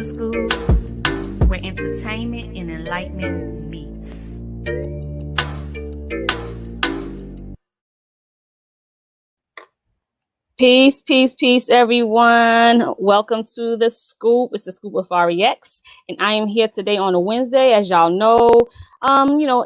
Scoop, where entertainment and enlightenment meets. Peace, peace, peace, everyone. Welcome to the Scoop. It's the Scoop with REX, and I am here today on a Wednesday, as y'all know.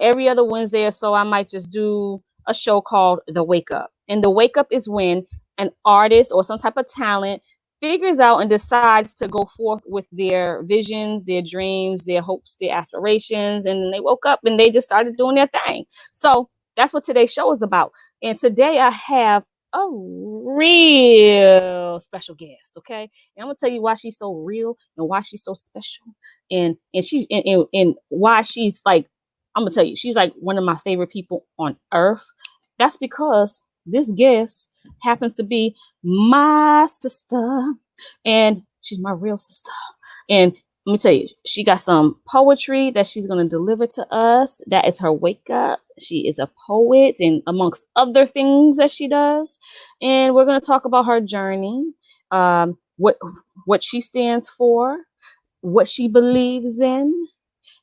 Every other Wednesday or so, I might just do a show called The Wake Up. And the wake up is when an artist or some type of talent figures out and decides to go forth with their visions, their dreams, their hopes, their aspirations, and they woke up and they just started doing their thing. So that's what today's show is about. And today I have a real special guest, okay? And I'm gonna tell you why she's so real and why she's so special, and why she's like, I'm gonna tell you, she's like one of my favorite people on earth. That's because this guest happens to be my sister, and she's my real sister. And let me tell you, she got some poetry that she's going to deliver to us. That is her wake up. She is a poet, and amongst other things that she does. And we're going to talk about her journey, what she stands for, what she believes in.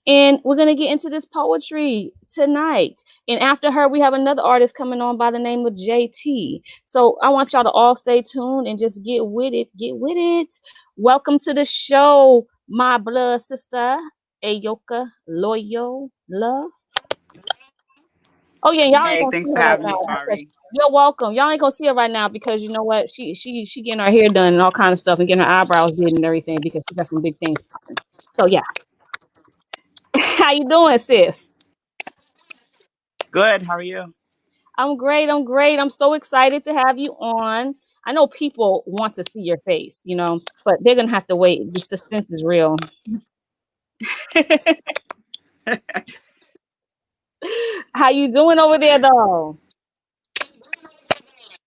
And we're going to get into this poetry tonight. And after her, we have another artist coming on by the name of JT. So I want y'all to all stay tuned and just get with it. Get with it. Welcome to the show, my blood sister, Ahyoka Loyal Love. Oh yeah, y'all ain't Hey, gonna thanks see for her right having me, now. Fari. You're welcome. Y'all ain't gonna see her right now because you know what? She getting her hair done and all kind of stuff and getting her eyebrows did and everything because she got some big things popping. So yeah. How you doing, sis? Good. How are you? I'm great. I'm great. I'm so excited to have you on. I know people want to see your face, but they're gonna have to wait. The suspense is real. How you doing over there, though?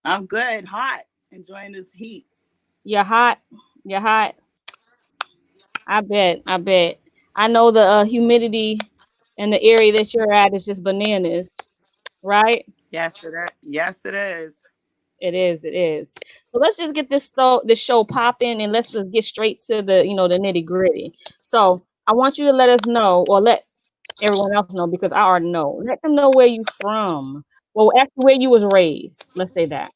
I'm good. Hot. Enjoying this heat. You're hot. You're hot. I bet. I bet. I know the humidity in the area that you're at is just bananas, right? Yes, it is. Yes, it is. It is. It is. So let's just get this show popping and let's just get straight to the nitty gritty. So I want you to let us know, or let everyone else know, because I already know. Let them know where you from. Well, actually, where you was raised. Let's say that.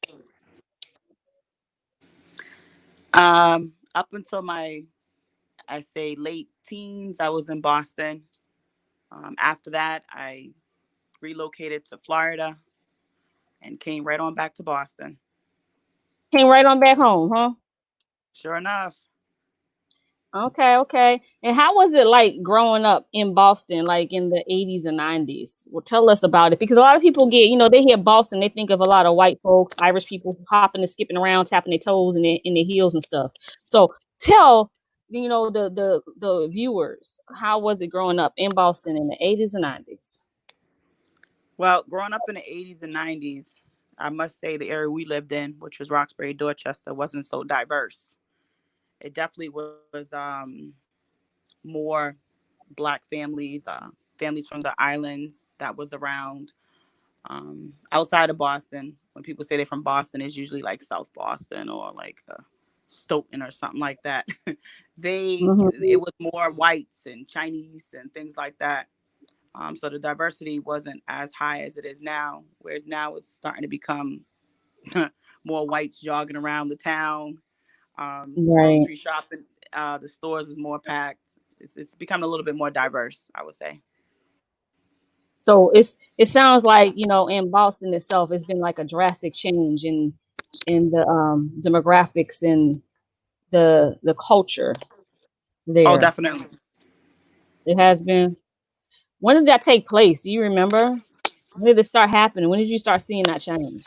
Up until I say late teens, I was in Boston. After that, I relocated to Florida and came right on back to Boston. Came right on back home, huh? Sure enough. Okay, okay. And how was it like growing up in Boston, like in the 80s and 90s? Well, tell us about it because a lot of people they hear Boston, they think of a lot of white folks, Irish people hopping and skipping around, tapping their toes in their heels and stuff. So tell the viewers, how was it growing up in Boston in the 80s and 90s? Well, growing up in the 80s and 90s, I must say the area we lived in, which was Roxbury, Dorchester, wasn't so diverse. It definitely was more Black families, families from the islands that was around. Outside of Boston, when people say they're from Boston, it's usually like South Boston or like Stoughton or something like that. It Mhm. was more whites and Chinese and things like that. So the diversity wasn't as high as it is now, whereas now it's starting to become more whites jogging around the town. Right. Grocery shopping, the stores is more packed. It's become a little bit more diverse, I would say. So it sounds like, in Boston itself, it's been like a drastic change in the demographics and the culture Oh, there. definitely. It has been. When did that take place? Do you remember? When did it start happening? When did you start seeing that change?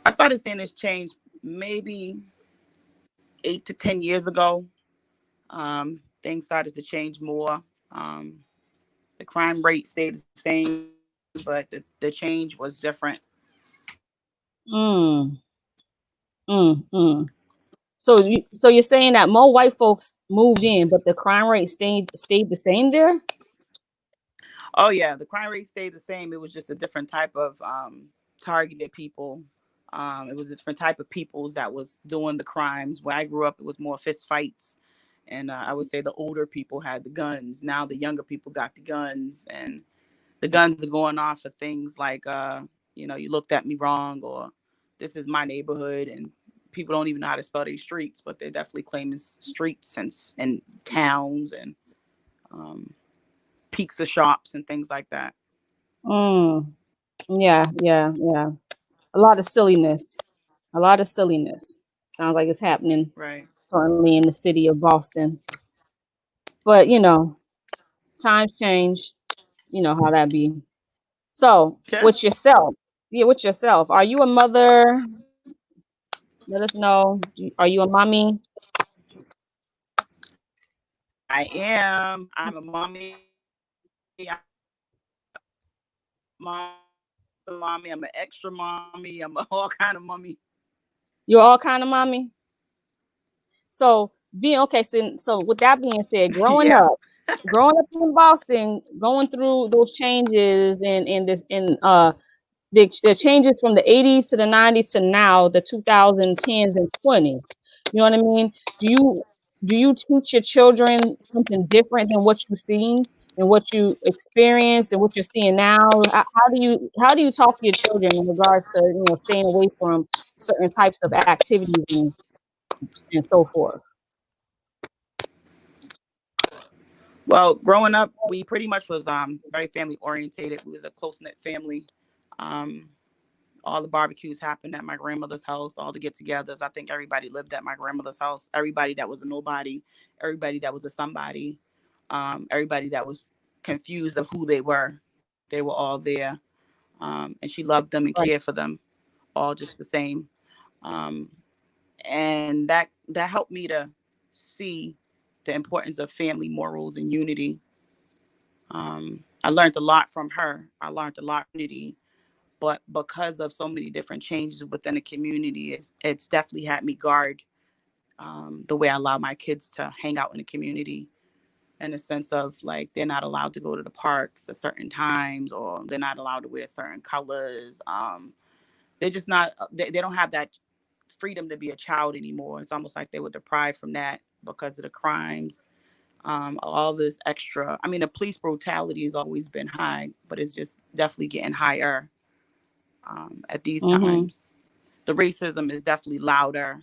I started seeing this change maybe 8 to 10 years ago. Things started to change more. Um, the crime rate stayed the same, but the change was different. Mm, mm. So you're saying that more white folks moved in, but the crime rate stayed the same there? Oh yeah, the crime rate stayed the same. It was just a different type of targeted people. It was a different type of peoples that was doing the crimes. Where I grew up, it was more fist fights And I would say the older people had the guns. Now the younger people got the guns, and the guns are going off for things like, you looked at me wrong, or this is my neighborhood, and people don't even know how to spell these streets, but they're definitely claiming streets and towns and um, pizza shops and things like that. Mm. Yeah, yeah, yeah. A lot of silliness. A lot of silliness. Sounds like it's happening Right. currently in the city of Boston. But times change. You know how that be. So, Yeah, with yourself, yeah, with yourself, are you a mother? Let us know. Are you a mommy? I am. I'm a mommy. I'm a mommy. I'm an extra mommy. I'm a all kind of mommy. You're all kind of mommy. So, being okay. So with that being said, Yeah. growing up in Boston, going through those changes and this and the changes from the 80s to the 90s to now the 2010s and 20s. You know what I mean? Do you teach your children something different than what you've seen and what you experienced and what you're seeing now? How do you talk to your children in regards to staying away from certain types of activities and so forth? Well, growing up, we pretty much was very family orientated. We was a close knit family. Um, all the barbecues happened at my grandmother's house. All the get-togethers. I think everybody lived at my grandmother's house. Everybody that was a nobody, everybody that was a somebody, everybody that was confused of who they were all there. And she loved them and Right. cared for them, all just the same. Um, and that helped me to see the importance of family morals and unity. I learned a lot from her. I learned a lot from unity, but because of so many different changes within the community, it's definitely had me guard the way I allow my kids to hang out in the community, in the sense of like they're not allowed to go to the parks at certain times, or they're not allowed to wear certain colors. They're just not. They don't have that freedom to be a child anymore. It's almost like they were deprived from that because of the crimes, all this extra. I mean, the police brutality has always been high, but it's just definitely getting higher at these Mm-hmm. times. The racism is definitely louder.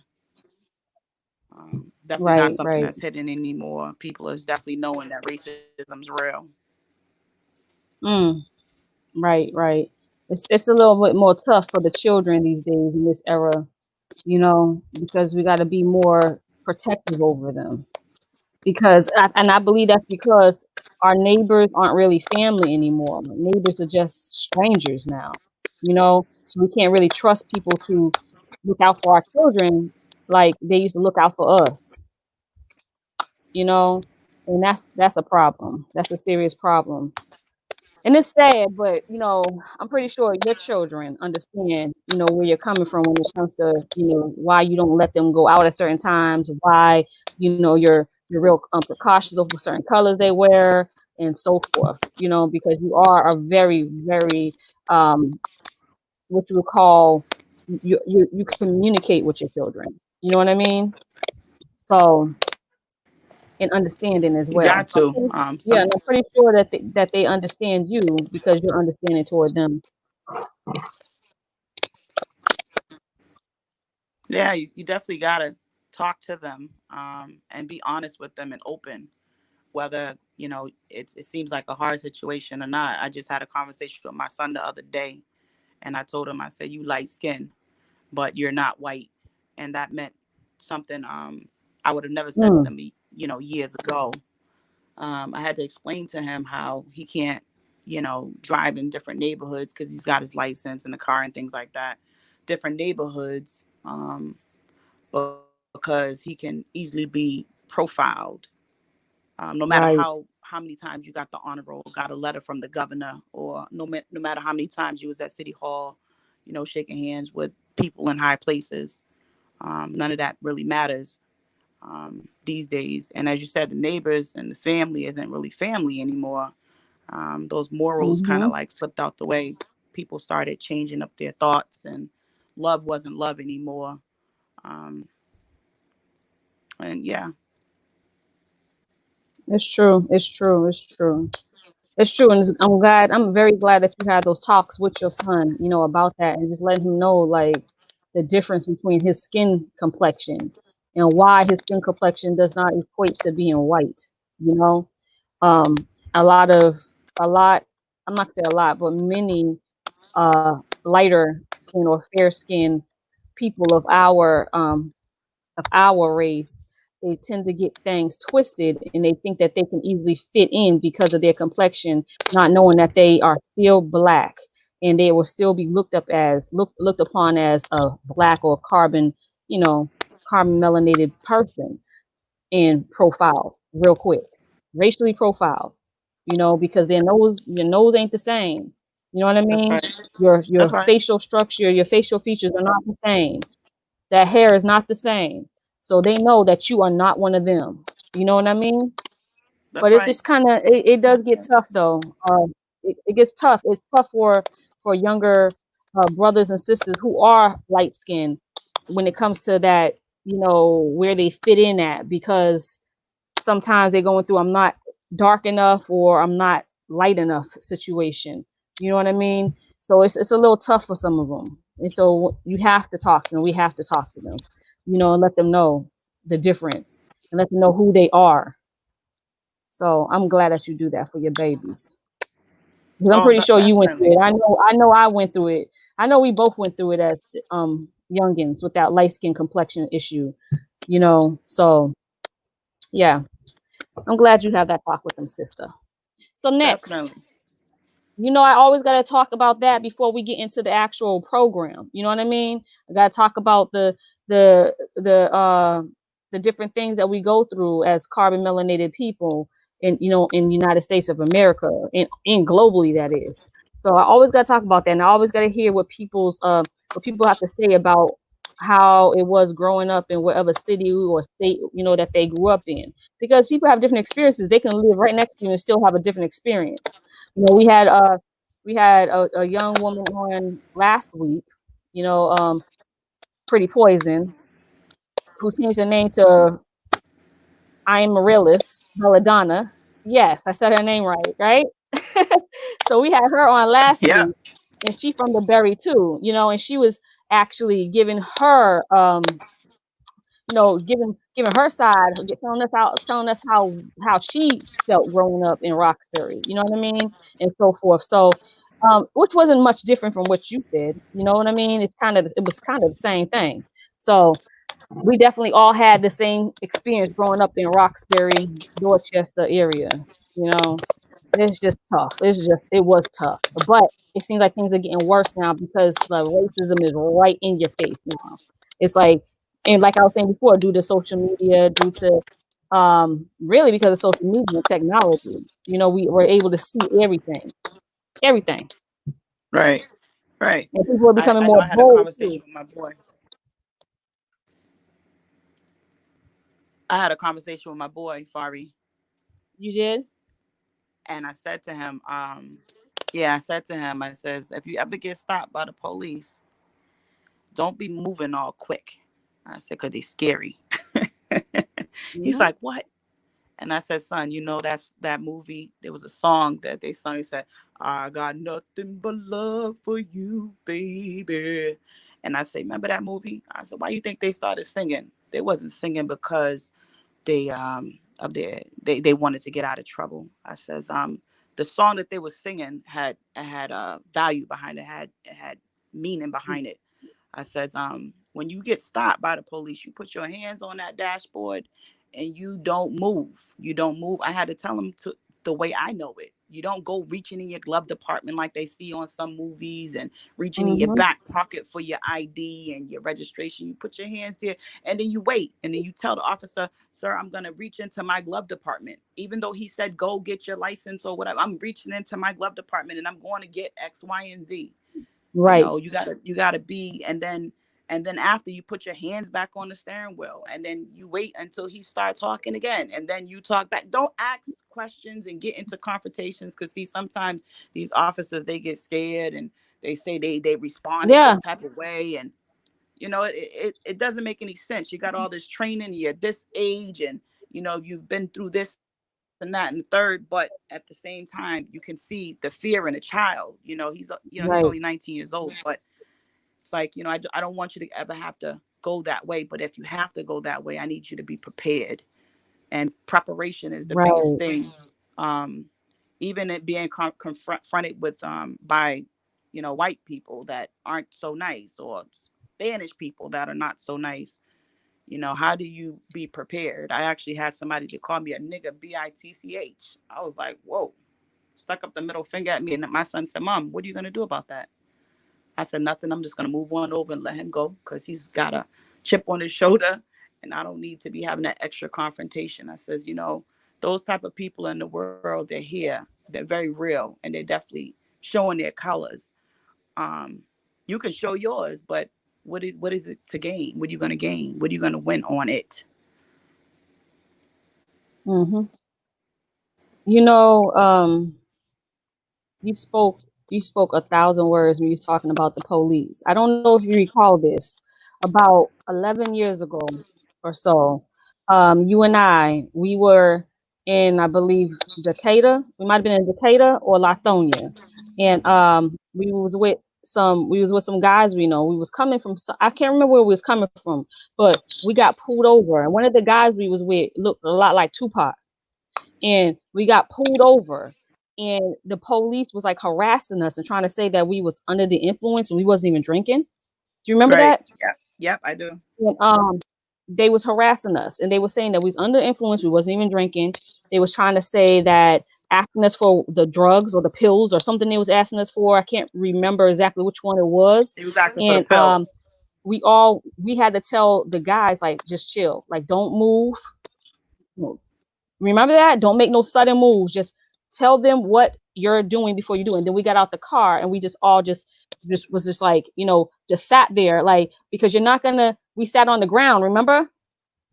It's definitely not Right. something Right. that's hidden anymore. People is definitely knowing that racism's real. Mm. Right. Right. It's a little bit more tough for the children these days in this era, because we got to be more protective over them. And I believe that's because our neighbors aren't really family anymore. Neighbors are just strangers now, so we can't really trust people to look out for our children like they used to look out for us, you know, and that's a problem. That's a serious problem. And it's sad, but I'm pretty sure your children understand, where you're coming from when it comes to, why you don't let them go out at certain times, why, you're real precautious over certain colors they wear and so forth, because you are a very, very what you would call you communicate with your children. You know what I mean? So and understanding as You got well. So to. yeah, Some and I'm pretty sure that they understand you because you're understanding toward them. Yeah, you definitely gotta talk to them and be honest with them and open. Whether it seems like a hard situation or not. I just had a conversation with my son the other day, and I told him, I said, "You light skin, but you're not white," and that meant something I would have never said to Mm, them, years ago. I had to explain to him how he can't, drive in different neighborhoods because he's got his license in the car and things like that. Different neighborhoods, because he can easily be profiled. No matter right. how many times you got the honor roll, got a letter from the governor, or no matter how many times you was at City Hall, shaking hands with people in high places. None of that really matters these days. And as you said, the neighbors and the family isn't really family anymore. Those morals kind Mm-hmm. of like slipped out the way. People started changing up their thoughts, and love wasn't love anymore. Um, and yeah, It's true. It's true. It's true. It's true, and I'm glad. I'm very glad that you had those talks with your son, about that, and just letting him know like the difference between his skin complexion and why his skin complexion does not equate to being white. You know, um, a lot of a lot. I'm not gonna say a lot, but many lighter skin or fair skin people of our race, they tend to get things twisted and they think that they can easily fit in because of their complexion, not knowing that they are still black and they will still be looked upon as a black or carbon melanated person and profile real quick, racially profiled, because your nose ain't the same. You know what I That's mean? right. Your That's right. facial structure, your facial features are not the same. That hair is not the same. So they know that you are not one of them. You know what I mean? But That's it's right. just kind of it does get tough though. It gets tough. It's tough for younger brothers and sisters who are light skinned when it comes to that, where they fit in at, because sometimes they're going through I'm not dark enough or I'm not light enough situation. You know what I mean? So it's a little tough for some of them. And so you have to talk to them. We have to talk to them, and let them know the difference and let them know who they are. So I'm glad that you do that for your babies. Because I'm Oh, pretty sure you went through definitely. it. I know I went through it. I know we both went through it as youngins with that light skin complexion issue, So yeah, I'm glad you have that talk with them, sister. So next, Definitely. I always got to talk about that before we get into the actual program. You know what I mean? I got to talk about the the uh the different things that we go through as carbon melanated people in United States of America and in globally that is. So I always got to talk about that, and I always got to hear what people have to say about how it was growing up in whatever city or state that they grew up in, because people have different experiences. They can live right next to you and still have a different experience. We had a young woman on last week, you know, um, Pretty Poison, who changed her name to I am Marilis Belladonna. Yes, I said her name right, right? So we had her on last Yeah. week, and she from the Berry too, and she was actually giving her giving her side, telling us how she felt growing up in Roxbury. You know what I mean, and so forth. So, which wasn't much different from what you said. You know what I mean? It was kind of the same thing. So we definitely all had the same experience growing up in Roxbury, Dorchester area. You know, it's just tough. It was tough, but it seems like things are getting worse now because the racism is right in your face now. It's like, and like I was saying before, due to social media, due to really because of social media and technology, we were able to see everything, Right. Right. and people are I becoming I know more I had a bold too. conversation with my boy. I had a conversation with my boy, Fari, You did? and I said to him, yeah, I said to him, I says, if you ever get stopped by the police, don't be moving all quick. I said, cause they scary. He's Hmm. like, what? And I said, son, that's that movie. There was a song that they sung. He said, I got nothing but love for you, baby. And I said, remember that movie? I said, why you think they started singing? They wasn't singing because they of their they wanted to get out of trouble. I says, the song that they were singing had value behind it, had meaning behind it. I says, when you get stopped by the police, you put your hands on that dashboard and you don't move. You don't move. I had to tell them to the way I know it. You don't go reaching in your glove department like they see on some movies and reaching in your Hmm. back pocket for your ID and your registration. You put your hands there and then you wait. And then you tell the officer, sir, I'm going to reach into my glove department. Even though he said, go get your license or whatever, I'm reaching into my glove department and I'm going to get X, Y, and Z. Right. You gotta be, and then after you put your hands back on the steering wheel and then you wait until he starts talking again and then you talk back. Don't ask questions and get into confrontations, because see, sometimes these officers, they get scared and they say they responded Yeah. this type of way, and it doesn't make any sense. You got all this training, you're this age, and you've been through this and that. and that and the third, but at the same time, you can see the fear in a child. He's he's Right. only 19 years old, but it's like, I don't want you to ever have to go that way. But if you have to go that way, I need you to be prepared. And preparation is the biggest Right. thing. Even it being confronted with by white people that aren't so nice, or Spanish people that are not so nice. How do you be prepared? I actually had somebody to call me a nigga, bitch. I was like, whoa. Stuck up the middle finger at me, and my son said, Mom, what are you going to do about that? I said, nothing. I'm just going to move on over and let him go, because he's got a chip on his shoulder, and I don't need to be having that extra confrontation. I says, those type of people in the world, they're here. They're very real, and they're definitely showing their colors. You can show yours, but what is it to gain? What are you going to gain? What are you going to win on it? Mm-hmm. You know, you spoke 1,000 words when you was talking about the police. I don't know if you recall this. About 11 years ago or so, you and we were in, I believe, Decatur. We might have been in Decatur or Lithonia, and we was with some guys we know. We was coming from, I can't remember where we was coming from, but we got pulled over, and one of the guys we was with looked a lot like Tupac, and we got pulled over, and the police was like harassing us and trying to say that we was under the influence and we wasn't even drinking. Do you remember Right. that? Yep, I do. And, they was harassing us, and they were saying that we was under influence, we wasn't even drinking. They was trying to say that, asking us for the drugs or the pills or something they was asking us for. I can't remember exactly which one it was. He was asking for the And pill. we had to tell the guys, like, just chill, like, don't move. Remember that? Don't make no sudden moves. Just tell them what you're doing before you do it. And then we got out the car, and we just all just was just like, just sat there, like, because you're not gonna, we sat on the ground, remember?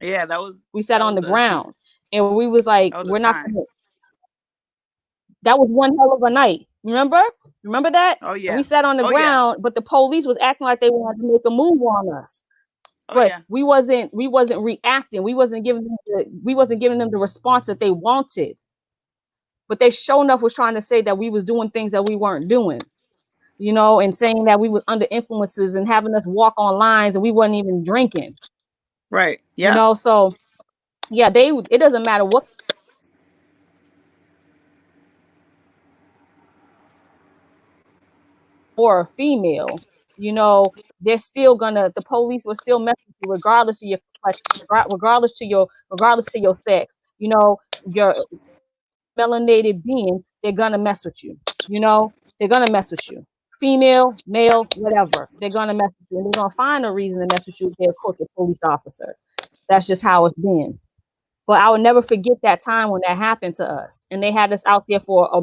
Yeah, We sat on the a ground, and we was like, that was a we're not time. gonna, that was one hell of a night. Remember that? Oh And yeah. we sat on the Oh yeah. ground, but the police was acting like they wanted to make a move on us. Oh But yeah. we wasn't reacting. We wasn't giving them the response that they wanted. But they sure enough was trying to say that we was doing things that we weren't doing, and saying that we was under influences and having us walk on lines and we wasn't even drinking. Right. Yeah. So yeah, it doesn't matter what, or a female, they're still gonna, the police will still mess with you regardless of your complexion, regardless to your sex, your melanated being, they're gonna mess with you. They're gonna mess with you. Female, male, whatever. They're gonna mess with you. And they're gonna find a reason to mess with you if they're a crooked police officer. That's just how it's been. But I will never forget that time when that happened to us. And they had us out there for a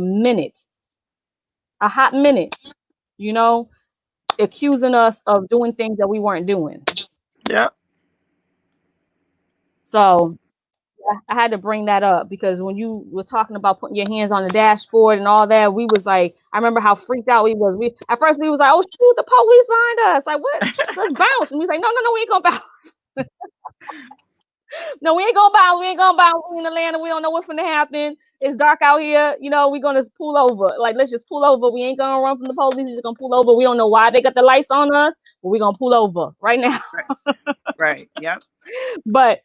hot minute, accusing us of doing things that we weren't doing. Yep. So I had to bring that up, because when you were talking about putting your hands on the dashboard and all that, we was like, I remember how freaked out we was. At first we was like, oh shoot, the police behind us. Like, what? Let's bounce. And we was like, no, we ain't gonna bounce. No, we ain't gonna bounce. We ain't gonna bounce. We in Atlanta. We don't know what's gonna happen. It's dark out here. We're gonna pull over. Like, let's just pull over. We ain't gonna run from the police. We're just gonna pull over. We don't know why they got the lights on us, but we're gonna pull over right now. Right. Yep. But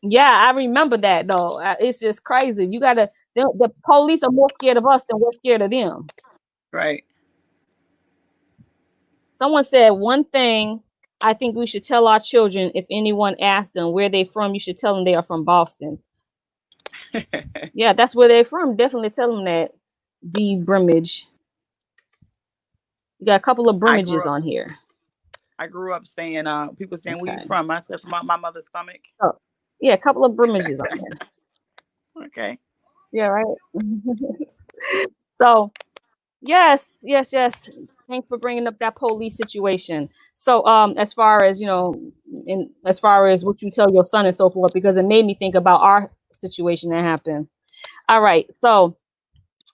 yeah, I remember that though. It's just crazy. The police are more scared of us than we're scared of them. Right. Someone said, one thing I think we should tell our children, if anyone asks them where they from, you should tell them they are from Boston. Yeah, that's where they're from. Definitely tell them that. D. Brimage. You got a couple of Brimages on here. I grew up saying, people saying, where you from? I said, from my mother's stomach. Oh, yeah, a couple of Brimages on here. Okay. Yeah, right. So, yes. Thanks for bringing up that police situation. So, as far as as far as what you tell your son and so forth, because it made me think about our situation that happened. All right. So,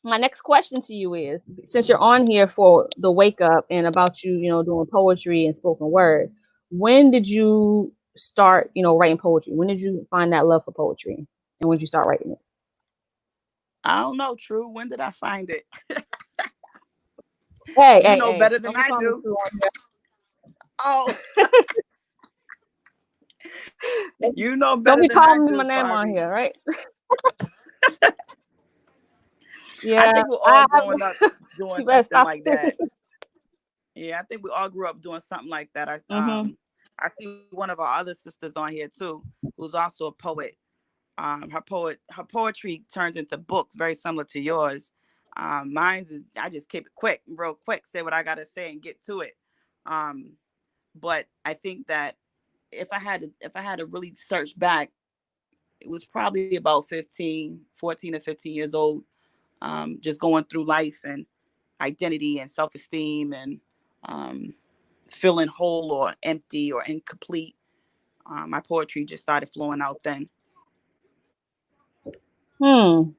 my next question to you is, since you're on here for the wake up and about you doing poetry and spoken word, when did you start writing poetry? When did you find that love for poetry, and when did you start writing it? I don't know, True. When did I find it? Hey, You hey, know hey! better than Don't be I calling me do. True on here. Oh, you know Don't better be than I calling me my do. name on Sorry. here, right? I Yeah, think we're all growing up doing you better something stop. like that. Yeah, I think we all grew up doing something like that. Mm-hmm. I see one of our other sisters on here too, who's also a poet. Her poetry turns into books, very similar to yours. Mine's is I just keep it quick, real quick, say what I gotta say and get to it. Um, but I think that if I had to really search back, it was probably about 14 or 15 years old, just going through life and identity and self-esteem and um, feeling whole or empty or incomplete. My poetry just started flowing out then. Hmm.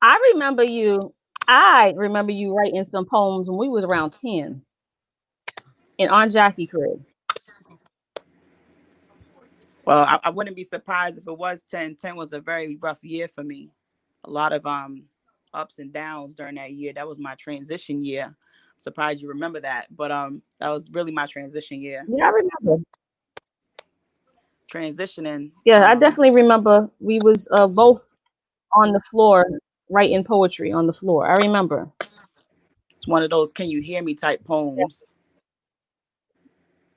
I remember you. I remember you writing some poems when we was around 10 in Aunt Jackie crib. Well, I wouldn't be surprised if it was 10. 10 was a very rough year for me. A lot of ups and downs during that year. That was my transition year. I'm surprised you remember that. But that was really my transition year. Yeah, I remember. Transitioning. Yeah, I definitely remember we was both on the floor writing poetry on the floor. I remember. It's one of those can you hear me type poems.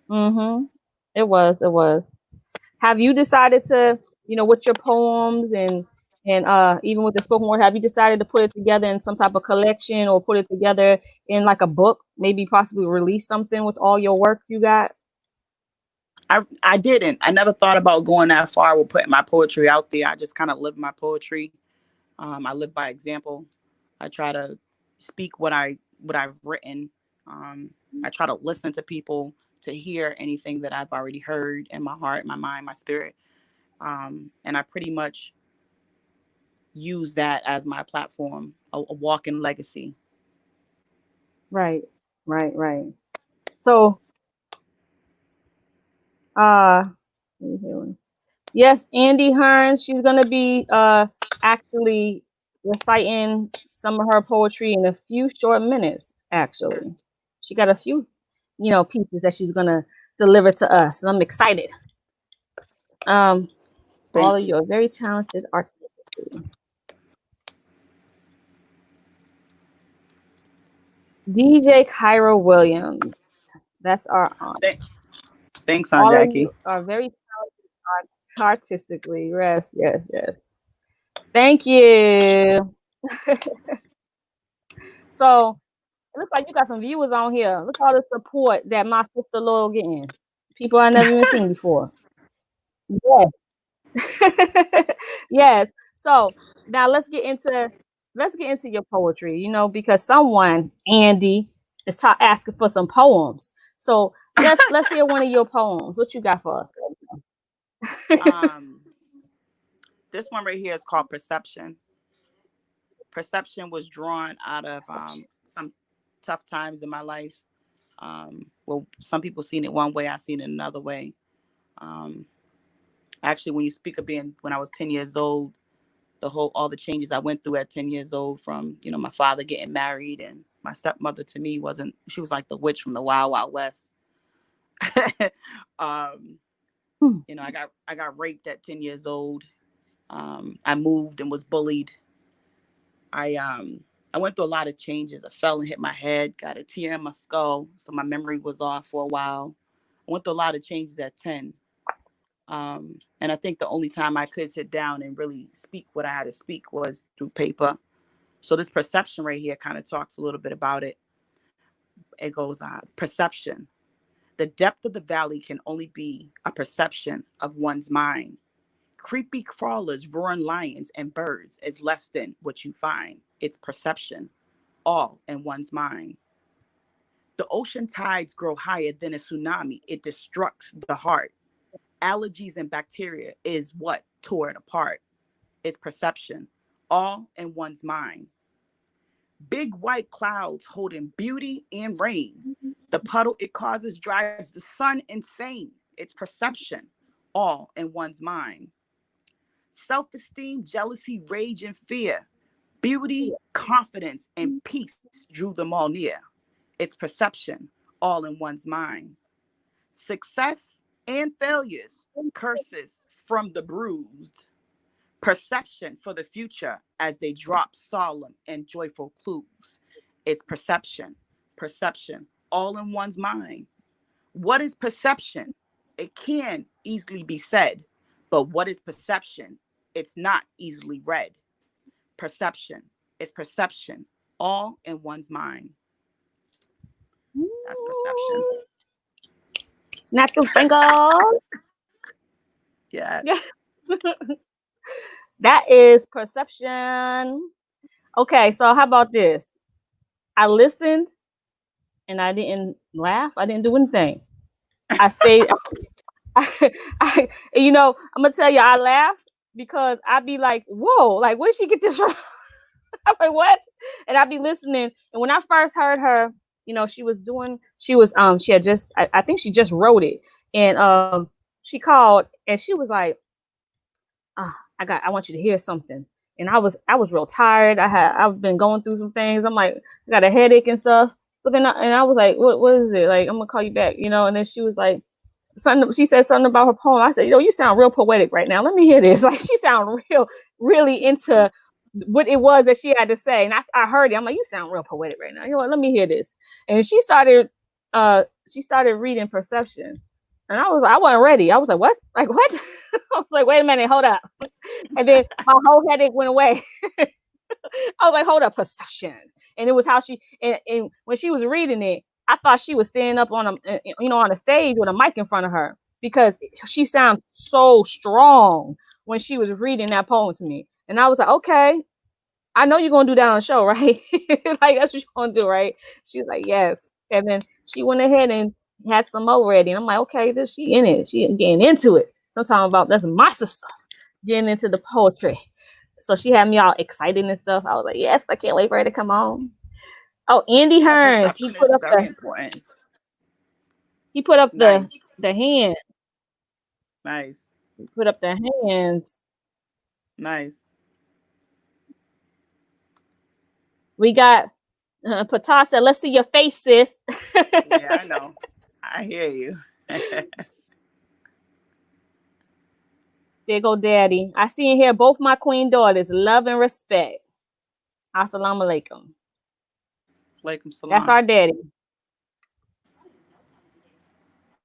Mm-hmm. It was. It was. Have you decided to, with your poems and even with the spoken word, have you decided to put it together in some type of collection or put it together in like a book, maybe possibly release something with all your work you got? I didn't. I never thought about going that far with putting my poetry out there. I just kind of live my poetry. I live by example. I try to speak what I've written. I try to listen to people to hear anything that I've already heard in my heart, my mind, my spirit. And I pretty much use that as my platform, a walking legacy. Right, right, right. So, uh, let me hear one. Yes, Andy Hearns, she's gonna be actually reciting some of her poetry in a few short minutes, actually. She got a few, pieces that she's gonna deliver to us. And I'm excited. Um, all Thank of you. you are very talented artistically. DJ Kyra Williams. That's our aunt. Thanks, thanks, Aunt All of Jackie. you are very talented artistically. Yes, yes, yes. Thank you. So it looks like you got some viewers on here. Look all the support that my sister Loyal getting. People I never even seen before. Yes. Yes. So now let's get into your poetry, because someone, Andy, is asking for some poems. So let's hear one of your poems. What you got for us? Um, this one right here is called Perception. Perception was drawn out of Perception. some tough times in my life. Well, some people seen it one way, I seen it another way. Um, Actually, when you speak of being when I was 10 years old, all the changes I went through at 10 years old, from my father getting married, and my stepmother to me wasn't she was like the witch from the Wild Wild West. um, Hmm. I got raped at 10 years old. I moved and was bullied. I went through a lot of changes. I fell and hit my head, got a tear in my skull, so my memory was off for a while. I went through a lot of changes at 10. And I think the only time I could sit down and really speak what I had to speak was through paper. So this perception right here kind of talks a little bit about it. It goes on perception. The depth of the valley can only be a perception of one's mind. Creepy crawlers, roaring lions, and birds is less than what you find. It's perception, all in one's mind. The ocean tides grow higher than a tsunami. It destructs the heart. Allergies and bacteria is what tore it apart. It's perception, all in one's mind. Big white clouds holding beauty and rain. The puddle it causes drives the sun insane. It's perception, all in one's mind. Self esteem, jealousy, rage, and fear. Beauty, confidence, and peace drew them all near. It's perception, all in one's mind. Success and failures, curses from the bruised. Perception for the future as they drop solemn and joyful clues. It's perception, perception, all in one's mind. What is perception? It can easily be said, but what is perception? It's not easily read. Perception is perception, all in one's mind. That's perception. Snap your fingers. Yeah. That is perception. Okay, so how about this? I listened and I didn't laugh. I didn't do anything. I stayed. You know, I'm gonna tell you, I laughed because I'd be like, "Whoa! Like, where did she get this from?" I'm like, "What?" And I'd be listening. And when I first heard her, you know, she had just, I think she just wrote it, and she called and she was like, I want you to hear something. And I was real tired. I've been going through some things. I'm like, I got a headache and stuff. But then I was like, what is it? Like, I'm gonna call you back, you know. And then she was like, she said something about her poem. I said, you sound real poetic right now. Let me hear this. Like, she sound really into what it was that she had to say. And I heard it. I'm like, you sound real poetic right now. You know what? Let me hear this. And she started reading Perception. And I wasn't ready. I was like, what? Like, what? I was like, wait a minute, hold up. And then my whole headache went away. I was like, hold up, Perception. And it was how she, and when she was reading it, I thought she was standing up on a stage with a mic in front of her, because she sounded so strong when she was reading that poem to me. And I was like, okay, I know you're going to do that on the show, right? Like, that's what you're going to do, right? She was like, yes. And then she went ahead and had some more ready. And I'm like, okay, she in it. She getting into it. I'm talking about, that's my sister getting into the poetry. So she had me all excited and stuff. I was like, yes, I can't wait for her to come on. Oh, Andy Hearns. He put up important. He put up Nice. the hand. Nice. He put up the hands. Nice. We got Pata said, let's see your face, sis. Yeah, I know. I hear you. There go Daddy. I see in here both my queen daughters. Love and respect. Assalamu alaikum. Alaikum salam. That's our daddy.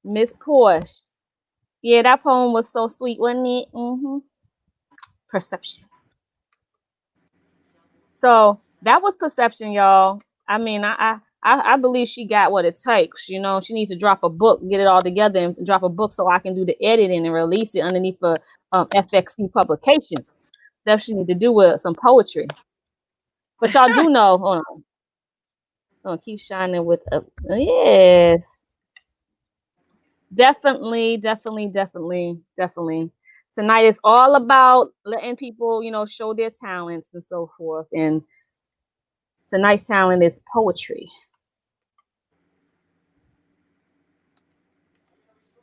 Miss Porsche. Yeah, that poem was so sweet, wasn't it? Mm-hmm. Perception. So that was Perception, y'all. I mean, I believe she got what it takes. You know, she needs to drop a book, get it all together, and drop a book so I can do the editing and release it underneath for FXC Publications. That she need to do with some poetry. But y'all do know, hold on. Gonna keep shining with yes. Definitely. Tonight is all about letting people, you know, show their talents and so forth. And tonight's talent is poetry.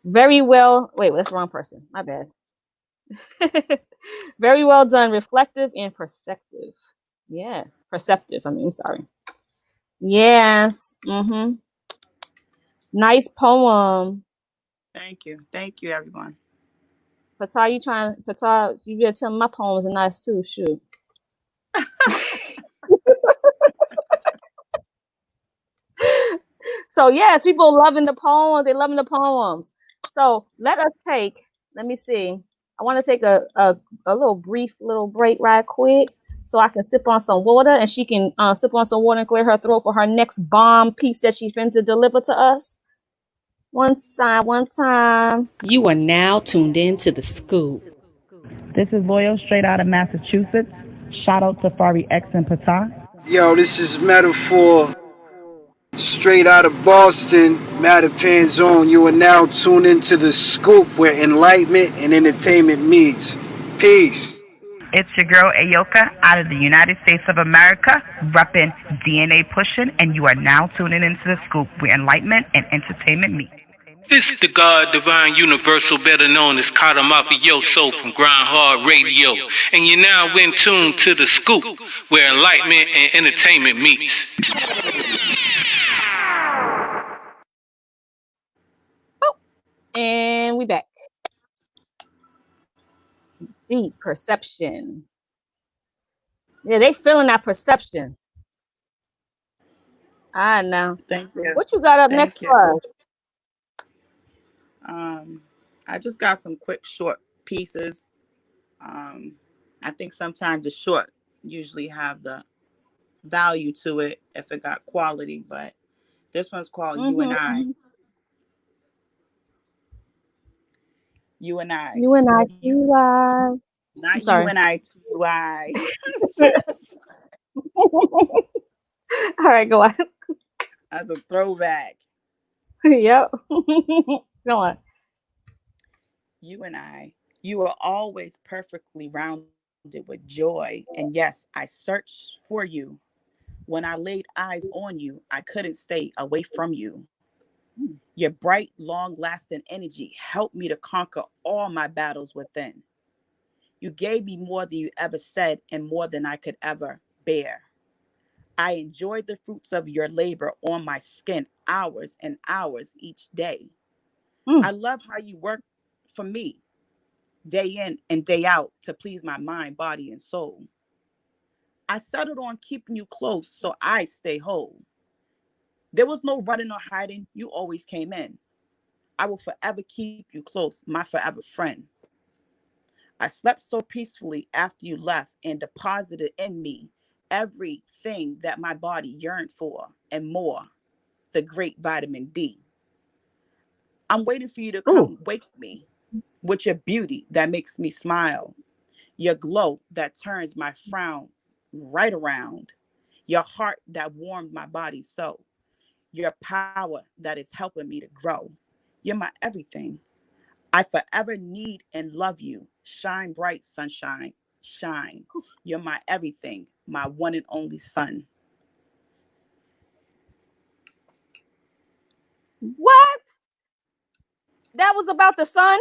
Very well. Wait, that's the wrong person. My bad. Very well done. Reflective and perspective. Yeah. Perceptive. I'm sorry. Yes. Mm-hmm. Nice poem. Thank you, everyone. Pata, you gotta tell me my poems are nice too. Shoot. So yes, people loving the poem. They're loving the poems. So let me see. I want to take a little brief break right quick so I can sip on some water, and she can sip on some water and clear her throat for her next bomb piece that she's going to deliver to us. One time. You are now tuned in to The Scoop. This is Loyal, straight out of Massachusetts. Shout out to Fari X and Pata. Yo, this is Metaphor, straight out of Boston, Mattapan Zone. You are now tuned into The Scoop, where enlightenment and entertainment meets. Peace. It's your girl Ahyoka out of the United States of America, repping DNA pushing, and you are now tuning into The Scoop, where enlightenment and entertainment meet. This the God Divine Universal, better known as Yo from Grind Hard Radio, and you're now in tune to The Scoop, where enlightenment and entertainment meets. And we back. Deep perception. Yeah, they feeling that perception. I know. Thank you. What you got up next for us? I just got some quick short pieces. I think sometimes the short usually have the value to it if it got quality, but this one's called You and I. You and I. You and I, T.Y. Not I'm sorry. You and I, T.Y. All right, go on. That's a throwback. Yep. Go on. You and I. You are always perfectly rounded with joy. And yes, I searched for you. When I laid eyes on you, I couldn't stay away from you. Your bright, long-lasting energy helped me to conquer all my battles within. You gave me more than you ever said and more than I could ever bear. I enjoyed the fruits of your labor on my skin hours and hours each day. I love how you work for me day in and day out to please my mind, body, and soul. I settled on keeping you close so I stay whole. There was no running or hiding. You always came in. I will forever keep you close, my forever friend. I slept so peacefully after you left and deposited in me everything that my body yearned for and more, the great vitamin D. I'm waiting for you to come wake me with your beauty that makes me smile, your glow that turns my frown right around, your heart that warmed my body so, your power that is helping me to grow. You're my everything. I forever need and love you. Shine bright, sunshine, shine. You're my everything, my one and only son. What? That was about the sun?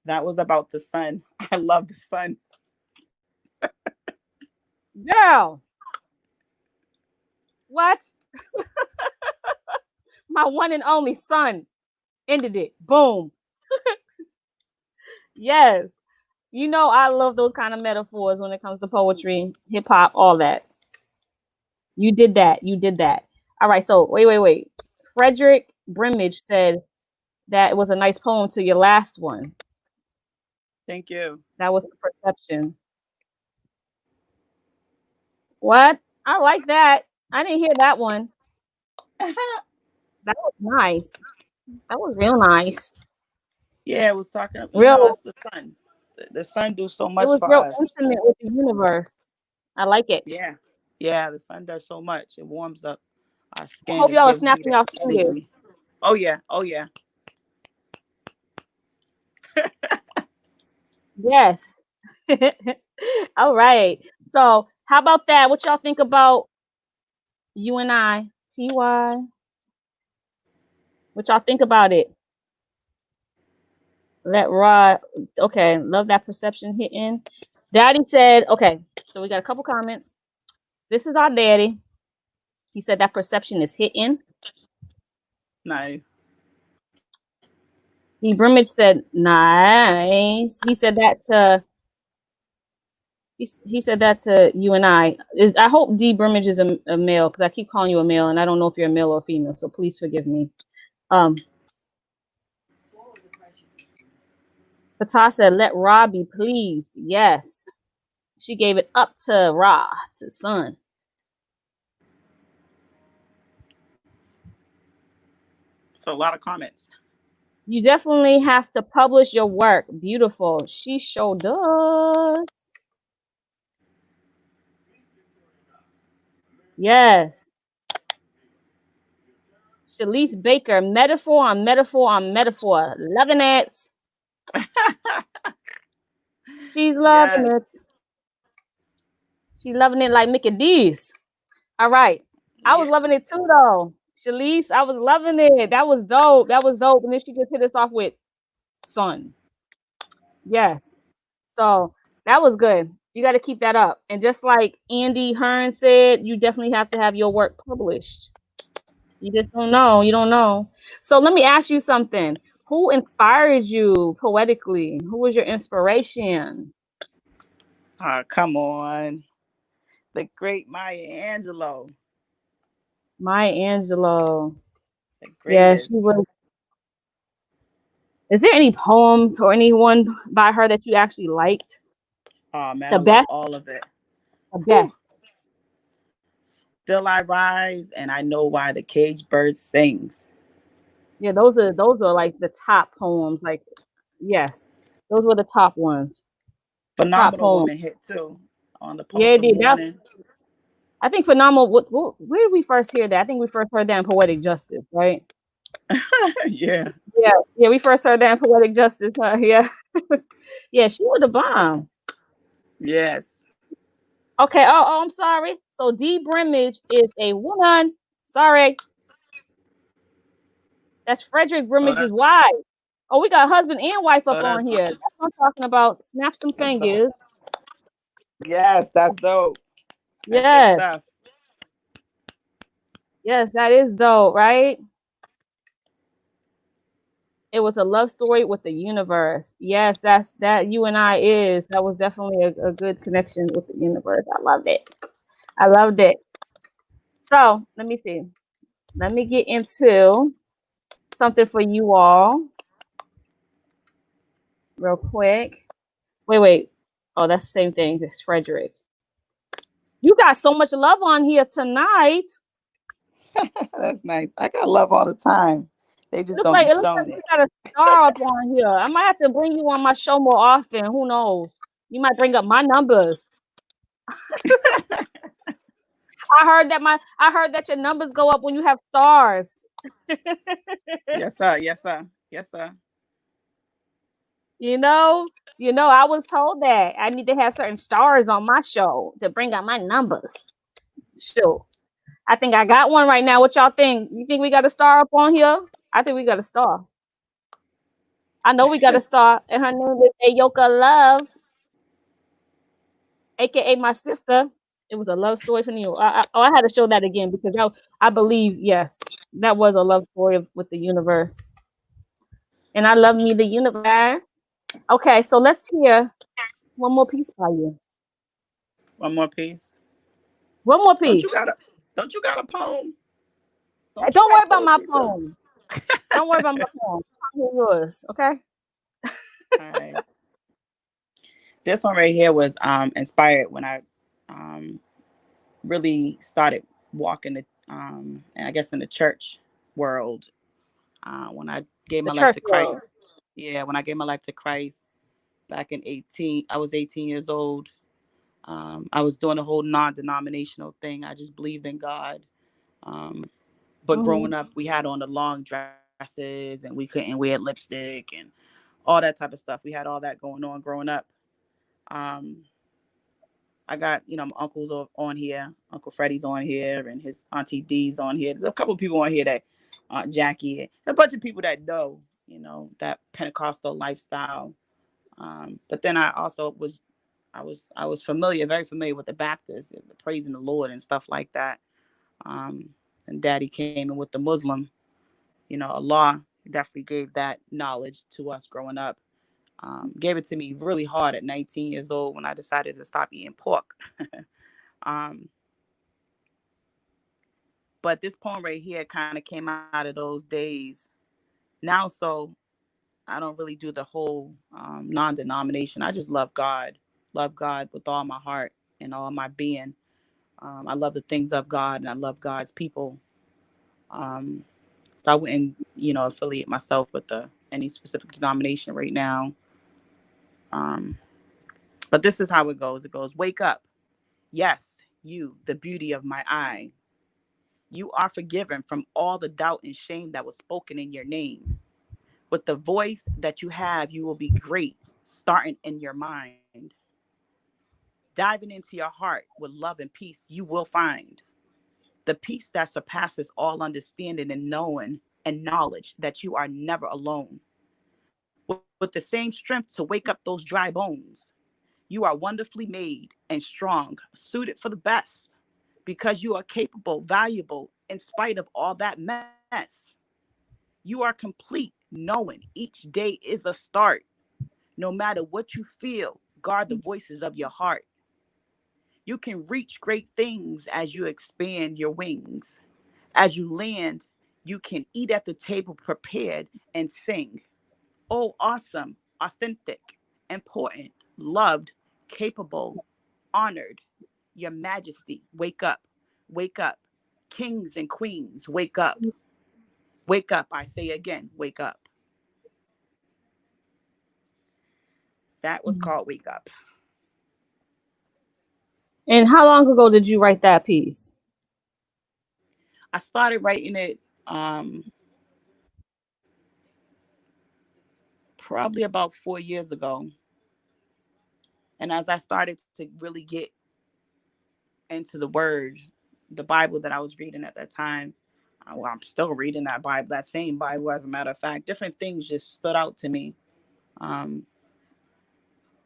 That was about the sun. I love the sun. Girl. What? My one and only son ended it. Boom. Yes. You know, I love those kind of metaphors when it comes to poetry, hip hop, all that. You did that. You did that. All right. So wait. Frederick Brimage said that it was a nice poem to your last one. Thank you. That was the perception. What? I like that. I didn't hear that one. That was nice. That was real nice. Yeah, it was talking. That's the sun. The sun do so much it was for real us. intimate with the universe. I like it. Yeah. The sun does so much. It warms up our skin. I hope y'all are snapping your fingers. Oh yeah. Yes. All right. So how about that? What y'all think about You and I, T.Y.? What y'all think about it? Let Rod. Okay, love that perception hitting. Daddy said, okay, so we got a couple comments. This is our daddy. He said that perception is hitting. Nice. He Brimage said, nice. He said that to you and I. I hope D Brimage is a male because I keep calling you a male and I don't know if you're a male or a female, so please forgive me. Pata said, let Ra be pleased. Yes. She gave it up to Ra, to son. So a lot of comments. You definitely have to publish your work. Beautiful. She sure does. Yes. Shalise Baker, metaphor on metaphor on metaphor. Loving it. She's loving it. She's loving it like Mickey D's. All right. I was loving it too, though. Shalise, I was loving it. That was dope. That was dope. And then she just hit us off with Sun. Yeah. So that was good. You got to keep that up. And just like Andy Hearn said, you definitely have to have your work published. You just don't know. You don't know. So let me ask you something. Who inspired you poetically? Who was your inspiration? Come on. The great Maya Angelou. Maya Angelou. The Yeah, she greatest. was. Is there any poems or anyone by her that you actually liked? Oh man, The I love best? all of it. The Whew. best. Still I rise and I know why the caged bird sings. Yeah, those are like the top poems. Like, yes, those were the top ones. Top Phenomenal poems. Woman hit too on the Yeah, Pulse it of did. Morning. I think phenomenal. Where did we first hear that? I think we first heard that in Poetic Justice, right? Yeah. Yeah, we first heard that in Poetic Justice. Huh? Yeah, yeah, she was the bomb. Yes. Okay. Oh, I'm sorry. So D Brimage is a woman. Sorry, that's Frederick Oh, Brimage's that's wife. Oh, we got husband and wife up oh on that's here. That's what I'm talking about. Snap some that's dope. fingers. Yes, that's dope. That's good Yes, stuff. yes, that is dope, right? It was a love story with the universe. Yes, that's that you and I is. That was definitely a good connection with the universe. I loved it. I loved it. So let me see. Let me get into something for you all real quick. Wait. Oh, that's the same thing as Frederick. You got so much love on here tonight. That's nice. I got love all the time. They just don't be It looks like showing you it. got a star up on here. I might have to bring you on my show more often. Who knows? You might bring up my numbers. I heard that your numbers go up when you have stars. Yes, sir. Yes, sir. Yes, sir. You know, I was told that I need to have certain stars on my show to bring up my numbers. Sure. I think I got one right now. What y'all think? You think we got a star up on here? I think we got a star. I know we got a star, and her name is Ahyoka Love, aka my sister. It was a love story for you. I had to show that again because I believe yes, that was a love story with the universe, and I love me the universe. Okay, so let's hear one more piece by you. One more piece. One more Don't you piece. got a don't you got a poem? Don't you Don't worry write about my poetry too? poem. Don't worry about my poem. I'll hear yours. Okay. All right. This one right here was inspired when I um really started walking the and I guess in the church world when I gave The my life church to Christ. world. Yeah, when I gave my life to Christ back in 18, I was 18 years old. I was doing a whole non-denominational thing. I just believed in God. Um, but Mm-hmm. growing up, we had on the long dresses and we couldn't wear lipstick and all that type of stuff. We had all that going on growing up. Um, I got, my uncles on here. Uncle Freddie's on here and his auntie D's on here. There's a couple of people on here that Aunt Jackie and a bunch of people that know, that Pentecostal lifestyle. But then I also I was very familiar with the Baptists, the praising the Lord and stuff like that. And Daddy came in with the Muslim, Allah definitely gave that knowledge to us growing up. Gave it to me really hard at 19 years old when I decided to stop eating pork. um, but this poem right here kind of came out of those days. Now, so I don't really do the whole non-denomination. I just love God with all my heart and all my being. I love the things of God and I love God's people. Um, so I wouldn't, affiliate myself with any specific denomination right now. Um, but this is how it goes. It goes, wake up. Yes, you, the beauty of my eye. You are forgiven from all the doubt and shame that was spoken in your name. With the voice that you have, you will be great, starting in your mind. Diving into your heart with love and peace, you will find. the peace that surpasses all understanding and knowing and knowledge that you are never alone. With the same strength to wake up those dry bones, you are wonderfully made and strong, suited for the best, because you are capable, valuable, in spite of all that mess. You are complete, knowing each day is a start. No matter what you feel, guard the voices of your heart. You can reach great things as you expand your wings. As you land, you can eat at the table prepared and sing. Oh, awesome, authentic, important, loved, capable, honored. Your Majesty, wake up, wake up. Kings and queens, wake up. Wake up, I say again, wake up. That was called Wake Up. And how long ago did you write that piece? I started writing it probably about 4 years ago. And as I started to really get into the word, the Bible that I was reading at that time, well, I'm still reading that Bible, that same Bible, as a matter of fact, different things just stood out to me. Um,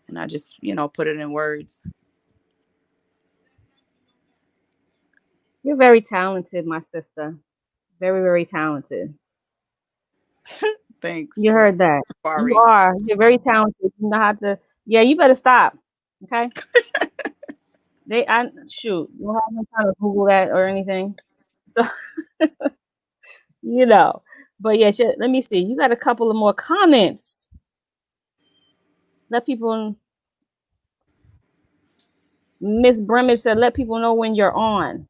and I just, put it in words. You're very talented, my sister. Very, very talented. Thanks, You heard that. You Fari. are. You're very talented. You know how to. Yeah, you better stop. Okay. Shoot. You don't have no time to Google that or anything. So you know. But yeah, let me see. You got a couple of more comments. Let people. Miss Bremish said, "Let people know when you're on."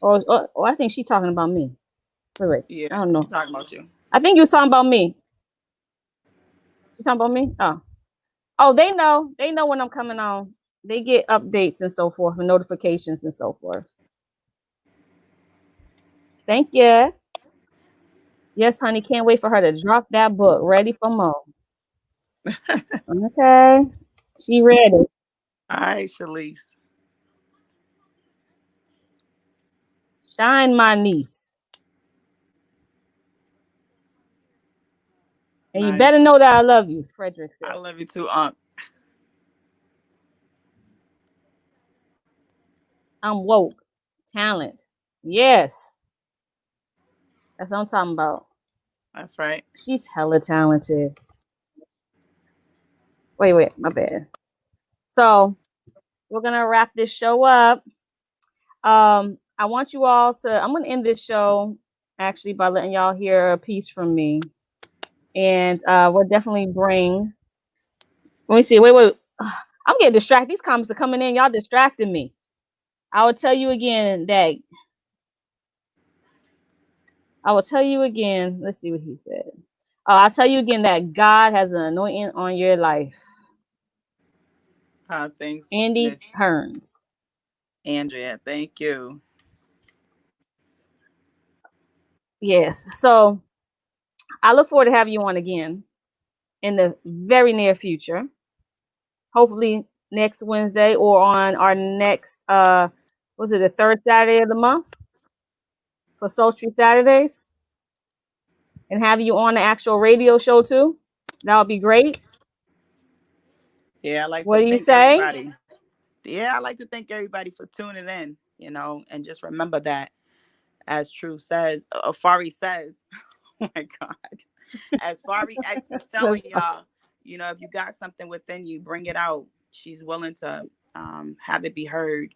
I think she's talking about me. Wait. Yeah, I don't know. she's talking about you. I think you was talking about me. She talking about me? Oh, they know. They know when I'm coming on. They get updates and so forth and notifications and so forth. Thank you. Yes, honey. Can't wait for her to drop that book. Ready for more. Okay. She ready. All right, Shalise. Shine, my niece. And you better Nice. know that I love you, Frederick said. I love you too, Unc. I'm woke. Talent. Yes. That's what I'm talking about. That's right. She's hella talented. Wait, my bad. So we're gonna wrap this show up. I want you all to. I'm gonna end this show actually by letting y'all hear a piece from me, and we'll definitely bring. Let me see. Wait. I'm getting distracted. These comments are coming in. Y'all distracting me. I will tell you again that. I will tell you again. Let's see what he said. I'll tell you again that God has an anointing on your life. Thanks, Andy Miss Hearns. Andrea. Thank you. Yes. So I look forward to having you on again in the very near future. Hopefully next Wednesday or on our next was it the third Saturday of the month for Sultry Saturdays, and have you on the actual radio show too. That would be great. Yeah, I like What to do you thank say? everybody. Yeah, I like to thank everybody for tuning in, and just remember that, as True says, Fari says, oh my God, as Fari X is telling y'all, if you got something within you, bring it out. She's willing to have it be heard.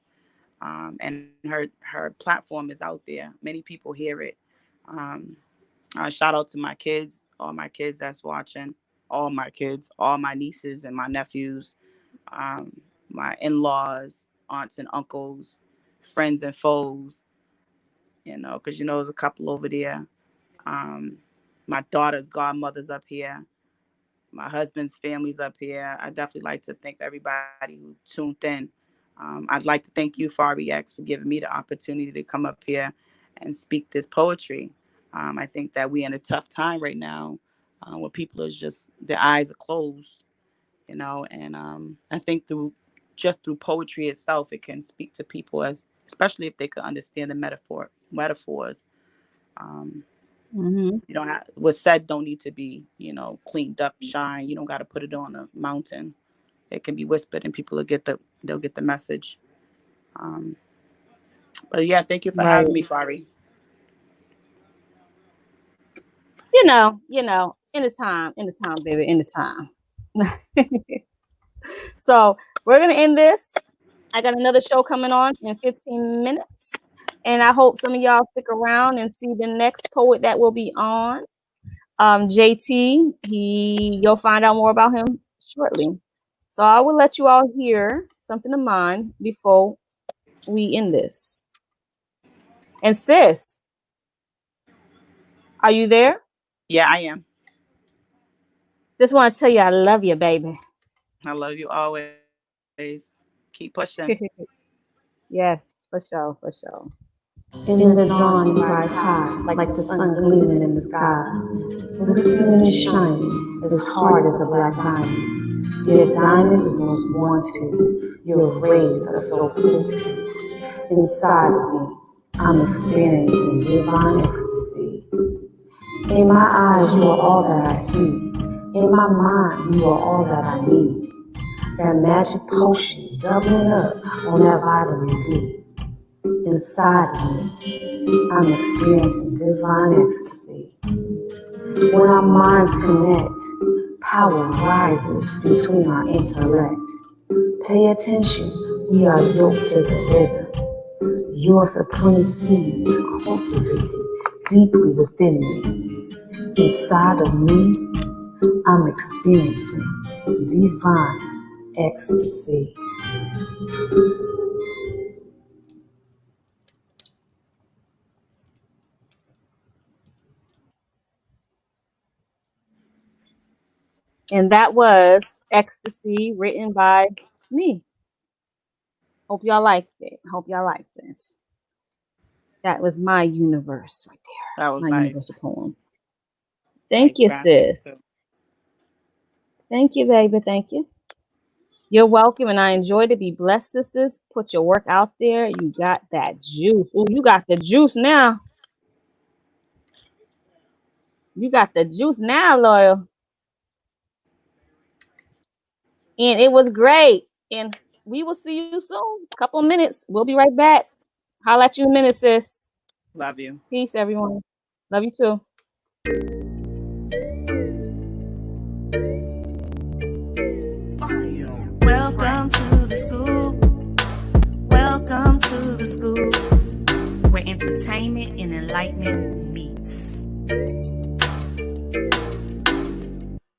And her platform is out there. Many people hear it. Shout out to my kids, all my kids that's watching, all my kids, all my nieces and my nephews, my in-laws, aunts and uncles, friends and foes, because there's a couple over there. My daughter's godmother's up here. My husband's family's up here. I definitely like to thank everybody who tuned in. I'd like to thank you, Fari X, for giving me the opportunity to come up here and speak this poetry. I think that we're in a tough time right now where people is just, their eyes are closed, and I think through poetry itself, it can speak to people as especially if they could understand the metaphors. You don't have what's said don't need to be, cleaned up, shine. You don't got to put it on a mountain. It can be whispered, and people they'll get the message. But yeah, thank you for having me, Fari. In the time, baby, in the time. So we're gonna end this. I got another show coming on in 15 minutes, and I hope some of y'all stick around and see the next poet that will be on. JT, you'll find out more about him shortly. So I will let you all hear something of mine before we end this. And sis, are you there? Yeah, I am. Just want to tell you I love you, baby. I love you always. Keep pushing. Yes, for sure. In the dawn you rise high, like the sun gleaming in the sky. When the sun is shining, as hard as a black diamond. Your diamond is most wanted, your rays are so potent. Inside of me, I'm experiencing divine ecstasy. In my eyes, you are all that I see. In my mind, you are all that I need. That magic potion doubling up on that vitamin D. Inside of me, I'm experiencing divine ecstasy. When our minds connect, power rises between our intellect. Pay attention, we are yoked to the rhythm. Your supreme seed is cultivated deeply within me. Inside of me, I'm experiencing divine ecstasy. And that was Ecstasy, written by me. Hope y'all liked it. That was my universe right there. That was my nice. Universal poem. Thank you, sis. Too. Thank you, baby. Thank you. You're welcome, and I enjoyed it. Be blessed, sisters. Put your work out there. You got that juice. Oh, you got the juice now. Loyal. And it was great. And we will see you soon. A couple of minutes. We'll be right back. Holla at you in a minute, sis. Love you. Peace, everyone. Love you too. Welcome to the school. Welcome to the school where entertainment and enlightenment